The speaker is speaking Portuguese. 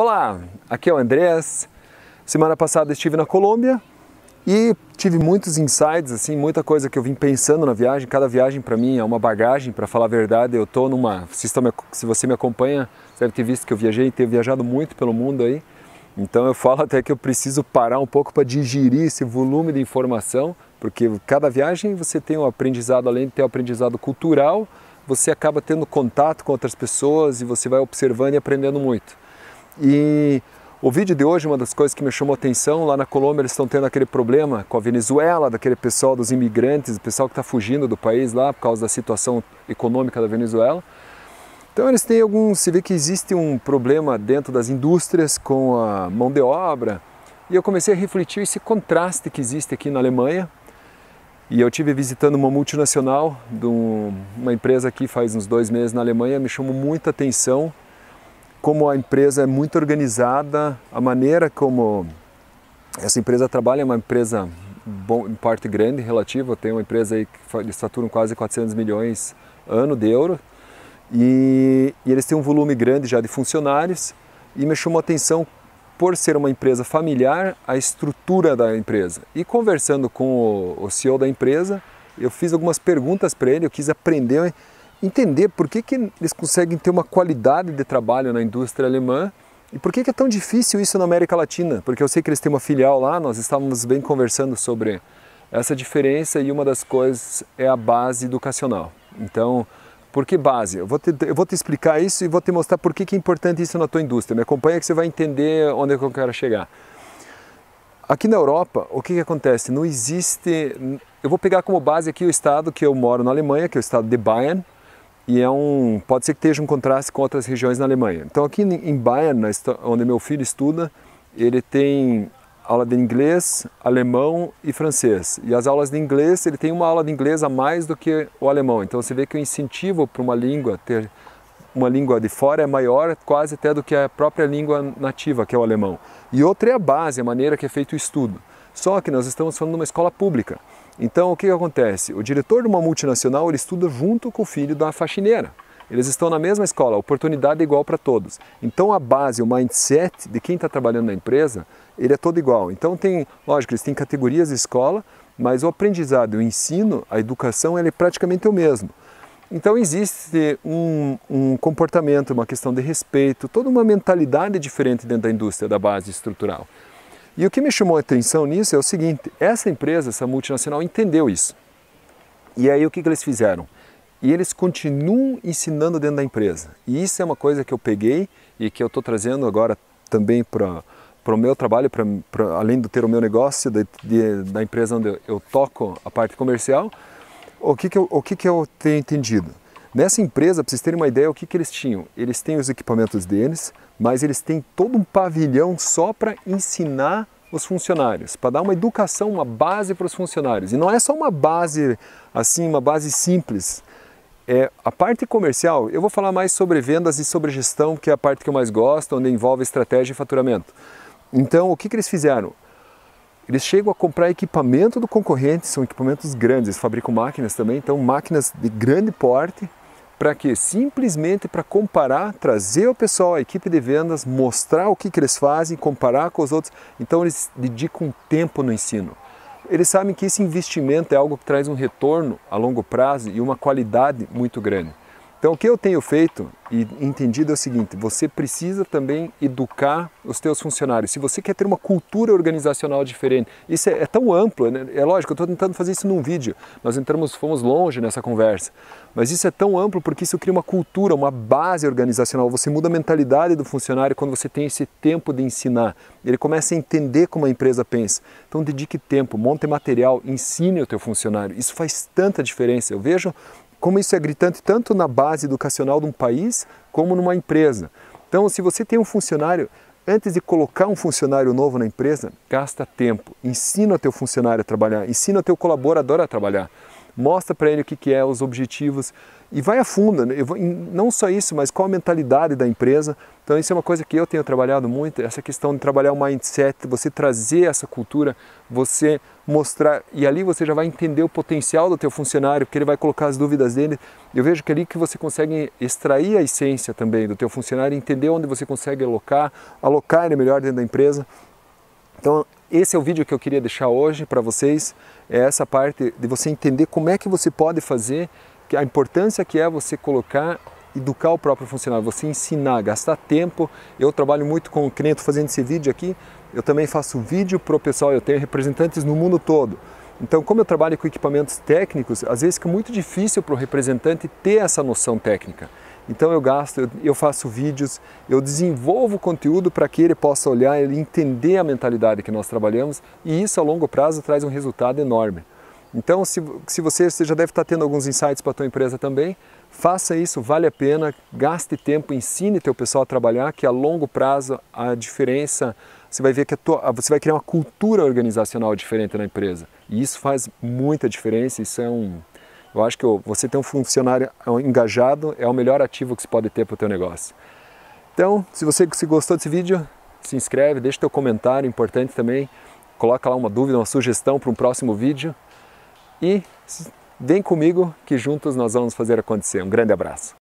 Olá, aqui é o Andrés. Semana passada estive na Colômbia e tive muitos insights, assim, muita coisa que eu vim pensando na viagem. Cada viagem para mim é uma bagagem, para falar a verdade. Eu tô numa, se você me acompanha, você deve ter visto que eu viajei, tenho viajado muito pelo mundo aí. Então eu falo até que eu preciso parar um pouco para digerir esse volume de informação, porque cada viagem você tem um aprendizado, além de ter um aprendizado cultural, você acaba tendo contato com outras pessoas e você vai observando e aprendendo muito. E o vídeo de hoje, uma das coisas que me chamou a atenção, lá na Colômbia eles estão tendo aquele problema com a Venezuela, daquele pessoal dos imigrantes, o pessoal que está fugindo do país lá por causa da situação econômica da Venezuela. Então eles têm se vê que existe um problema dentro das indústrias com a mão de obra, e eu comecei a refletir esse contraste que existe aqui na Alemanha. E eu estive visitando uma multinacional, uma empresa aqui faz uns 2 meses na Alemanha, me chamou muita atenção como a empresa é muito organizada, a maneira como essa empresa trabalha é uma empresa em parte grande, relativa. Tem uma empresa aí que eles faturam quase 400 milhões ano de euro e eles têm um volume grande já de funcionários, e me chamou a atenção por ser uma empresa familiar, a estrutura da empresa. E conversando com o CEO da empresa, eu fiz algumas perguntas para ele, eu quis aprender, entender por que eles conseguem ter uma qualidade de trabalho na indústria alemã e por que é tão difícil isso na América Latina, porque eu sei que eles têm uma filial lá, nós estávamos bem conversando sobre essa diferença, e uma das coisas é a base educacional. Então, por que base? Eu vou te explicar isso e vou te mostrar por que é importante isso na tua indústria. Me acompanha que você vai entender onde é que eu quero chegar. Aqui na Europa, o que acontece? Não existe... Eu vou pegar como base aqui o estado que eu moro na Alemanha, que é o estado de Bayern, e pode ser que esteja um contraste com outras regiões na Alemanha. Então aqui em Bayern, onde meu filho estuda, ele tem aula de inglês, alemão e francês. E as aulas de inglês, ele tem uma aula de inglês a mais do que o alemão. Então você vê que o incentivo para uma língua, ter uma língua de fora, é maior quase até do que a própria língua nativa, que é o alemão. E outra é a base, a maneira que é feito o estudo. Só que nós estamos falando de uma escola pública. Então o que acontece? O diretor de uma multinacional, ele estuda junto com o filho da faxineira. Eles estão na mesma escola, a oportunidade é igual para todos. Então a base, o mindset de quem está trabalhando na empresa, ele é todo igual. Então lógico, eles têm categorias de escola, mas o aprendizado, o ensino, a educação, ele é praticamente o mesmo. Então existe um comportamento, uma questão de respeito, toda uma mentalidade diferente dentro da indústria da base estrutural. E o que me chamou a atenção nisso é o seguinte: essa empresa, essa multinacional, entendeu isso. E aí o que eles fizeram? E eles continuam ensinando dentro da empresa. E isso é uma coisa que eu peguei e que eu estou trazendo agora também para o meu trabalho, além de ter o meu negócio da empresa onde eu toco a parte comercial. O que eu tenho entendido? Nessa empresa, para vocês terem uma ideia, o que eles tinham? Eles têm os equipamentos deles, mas eles têm todo um pavilhão só para ensinar os funcionários, para dar uma educação, uma base para os funcionários. E não é só uma base assim, uma base simples. A parte comercial, eu vou falar mais sobre vendas e sobre gestão, que é a parte que eu mais gosto, onde envolve estratégia e faturamento. Então, o que eles fizeram? Eles chegam a comprar equipamento do concorrente, são equipamentos grandes, eles fabricam máquinas também, então máquinas de grande porte, para quê? Simplesmente para comparar, trazer o pessoal, a equipe de vendas, mostrar o que eles fazem, comparar com os outros. Então eles dedicam tempo no ensino. Eles sabem que esse investimento é algo que traz um retorno a longo prazo e uma qualidade muito grande. Então o que eu tenho feito e entendido é o seguinte: você precisa também educar os teus funcionários. Se você quer ter uma cultura organizacional diferente, isso é tão amplo, né? É lógico, eu estou tentando fazer isso num vídeo, nós fomos longe nessa conversa, mas isso é tão amplo porque isso cria uma cultura, uma base organizacional. Você muda a mentalidade do funcionário quando você tem esse tempo de ensinar. Ele começa a entender como a empresa pensa. Então dedique tempo, monte material, ensine o teu funcionário. Isso faz tanta diferença. Eu vejo como isso é gritante tanto na base educacional de um país como numa empresa. Então, se você tem um funcionário, antes de colocar um funcionário novo na empresa, gasta tempo, ensina o teu funcionário a trabalhar, ensina o teu colaborador a trabalhar. mostra para ele o que é, os objetivos e vai a fundo, né? Não só isso, mas qual a mentalidade da empresa. Então isso é uma coisa que eu tenho trabalhado muito, essa questão de trabalhar o mindset, você trazer essa cultura, você mostrar, e ali você já vai entender o potencial do teu funcionário, porque ele vai colocar as dúvidas dele. Eu vejo que ali que você consegue extrair a essência também do teu funcionário, entender onde você consegue alocar ele melhor dentro da empresa. Então esse é o vídeo que eu queria deixar hoje para vocês, é essa parte de você entender como é que você pode fazer, que a importância que é você colocar, educar o próprio funcionário, você ensinar, gastar tempo. Eu trabalho muito com o cliente fazendo esse vídeo aqui, eu também faço vídeo para o pessoal, eu tenho representantes no mundo todo. Então, como eu trabalho com equipamentos técnicos, às vezes fica muito difícil para o representante ter essa noção técnica. Então eu faço vídeos, eu desenvolvo conteúdo para que ele possa olhar, ele entender a mentalidade que nós trabalhamos, e isso a longo prazo traz um resultado enorme. Então, se você já deve estar tendo alguns insights para a tua empresa também, faça isso, vale a pena, gaste tempo, ensine teu pessoal a trabalhar, que a longo prazo a diferença, você vai ver que você vai criar uma cultura organizacional diferente na empresa. E isso faz muita diferença, eu acho que você ter um funcionário engajado é o melhor ativo que você pode ter para o teu negócio. Então, se você gostou desse vídeo, se inscreve, deixa teu comentário, importante também, coloca lá uma dúvida, uma sugestão para um próximo vídeo. E vem comigo que juntos nós vamos fazer acontecer. Um grande abraço.